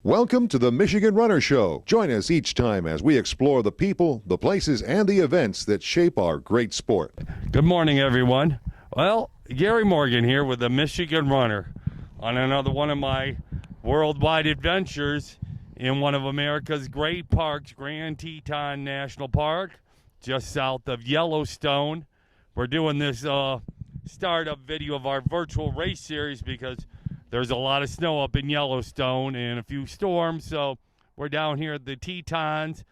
Welcome to the Michigan Runner Show. Join us each time as we explore the people, the places, and the events that shape our great sport. Good morning, everyone. Well, Gary Morgan here with the Michigan Runner on another one of my worldwide adventures in one of America's great parks, Grand Teton National Park, just south of Yellowstone. We're doing this startup video of our virtual race series because there's a lot of snow up in Yellowstone and a few storms, so we're down here at the Tetons.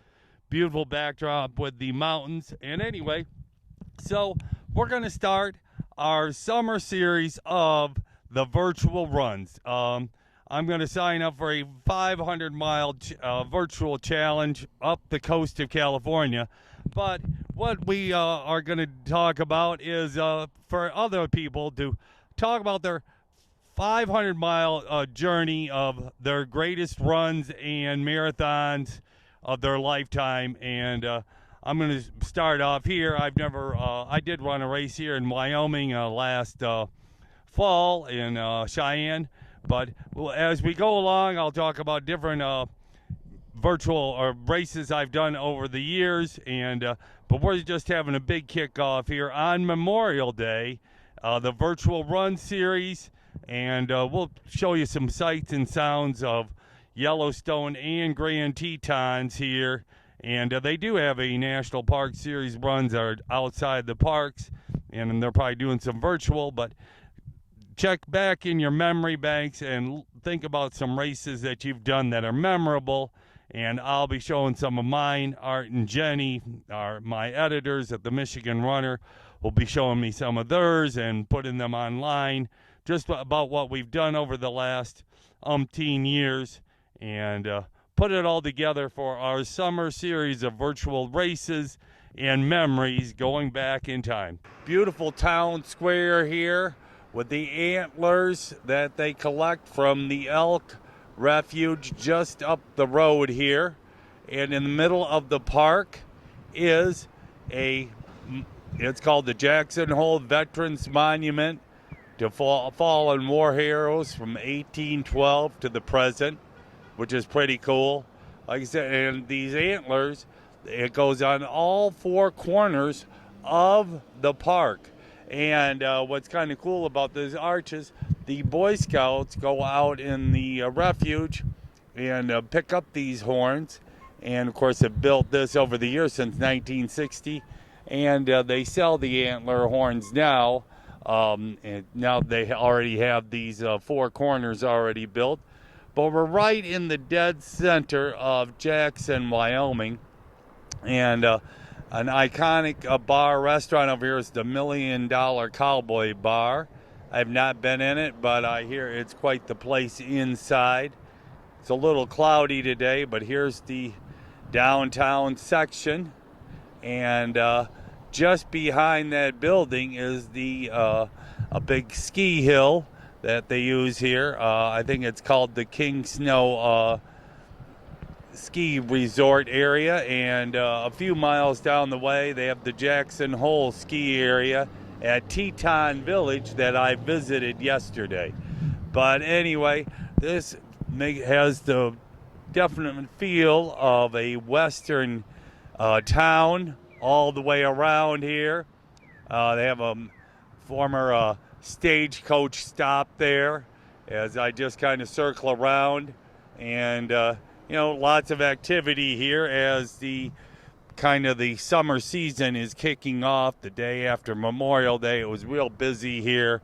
Beautiful backdrop with the mountains. And anyway, so we're going to start our summer series of the virtual runs. I'm going to sign up for a 500-mile virtual challenge up the coast of California. But what we are going to talk about is for other people to talk about their 500-mile journey of their greatest runs and marathons of their lifetime. And I'm going to start off here. I did run a race here in Wyoming last fall in Cheyenne. But as we go along, I'll talk about different virtual races I've done over the years. And but we're just having a big kickoff here on Memorial Day, the virtual run series. And we'll show you some sights and sounds of Yellowstone and Grand Tetons here. And they do have a National Park Series runs that are outside the parks, and they're probably doing some virtual. But check back in your memory banks and think about some races that you've done that are memorable. And I'll be showing some of mine. Art and Jenny, my editors at the Michigan Runner, will be showing me some of theirs and putting them online, just about what we've done over the last umpteen years, and put it all together for our summer series of virtual races and memories going back in time. Beautiful town square here with the antlers that they collect from the elk refuge just up the road here. And in the middle of the park is it's called the Jackson Hole Veterans Monument to fallen war heroes from 1812 to the present, which is pretty cool. Like I said, and these antlers, it goes on all four corners of the park. And what's kind of cool about these arches, the Boy Scouts go out in the refuge and pick up these horns. And, of course, have built this over the years since 1960. And they sell the antler horns now. And now they already have these four corners already built. But we're right in the dead center of Jackson, Wyoming. And an iconic bar restaurant over here is the $1 Million Cowboy Bar. I've not been in it, but I hear it's quite the place inside. It's a little cloudy today, but here's the downtown section. And just behind that building is a big ski hill that they use here. I think it's called the King Snow Ski Resort area. And a few miles down the way, they have the Jackson Hole ski area at Teton Village that I visited yesterday. But anyway, this has the definite feel of a western town all the way around here. They have a former stagecoach stop there as I just kind of circle around. And, lots of activity here as the summer season is kicking off the day after Memorial Day. It was real busy here.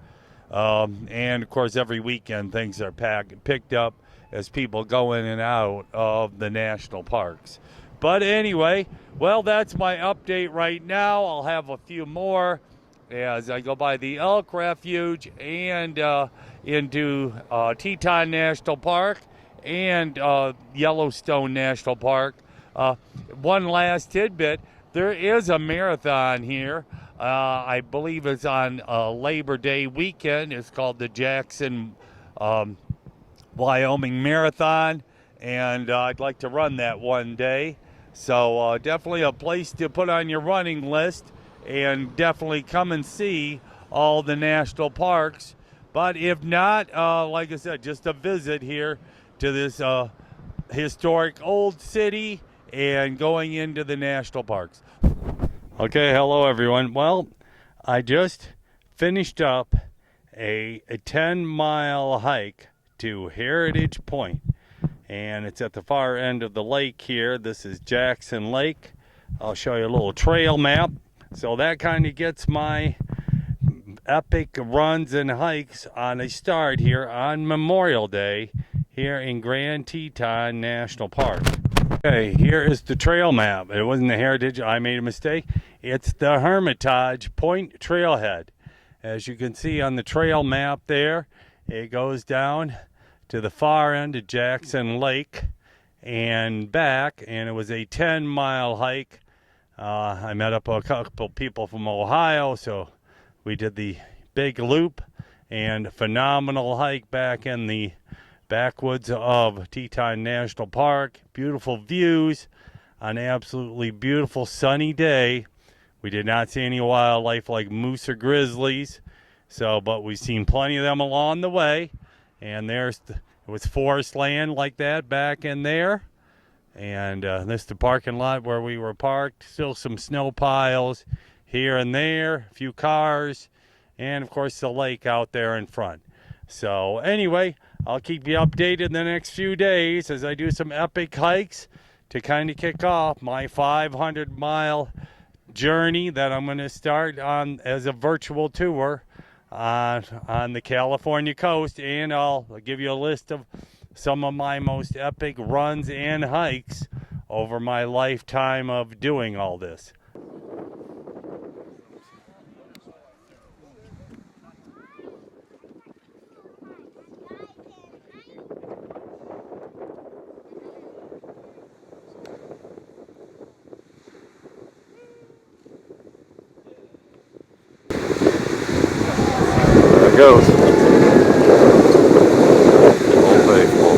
And, of course, every weekend things are picked up as people go in and out of the national parks. But anyway, well, that's my update right now. I'll have a few more as I go by the Elk Refuge and into Teton National Park and Yellowstone National Park. One last tidbit, there is a marathon here. I believe it's on Labor Day weekend. It's called the Jackson Wyoming Marathon, and I'd like to run that one day. So definitely a place to put on your running list, and definitely come and see all the national parks. But if not, like I said, just a visit here to this historic old city and going into the national parks. Okay, hello everyone. Well, I just finished up a 10-mile hike to Heritage Point, and it's at the far end of the lake here. This is Jackson Lake. I'll show you a little trail map. So that kind of gets my epic runs and hikes on a start here on Memorial Day here in Grand Teton National Park. Okay, here is the trail map. It wasn't the Heritage, I made a mistake. It's the Hermitage Point Trailhead. As you can see on the trail map there, it goes down to the far end of Jackson Lake and back, and it was a 10-mile hike. I met up a couple people from Ohio, so we did the big loop and phenomenal hike back in the backwoods of Teton National Park. Beautiful views, an absolutely beautiful sunny day. We did not see any wildlife like moose or grizzlies, but we've seen plenty of them along the way. And it was forest land like that back in there. And this is the parking lot where we were parked. Still some snow piles here and there, a few cars, and of course the lake out there in front. So anyway, I'll keep you updated in the next few days as I do some epic hikes to kind of kick off my 500-mile journey that I'm going to start on as a virtual tour on the California coast. And I'll give you a list of some of my most epic runs and hikes over my lifetime of doing all this. There it goes. Old Faithful.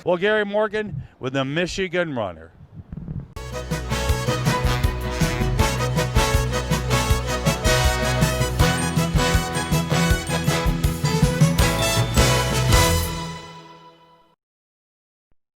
Well, Gary Morgan with the Michigan Runner.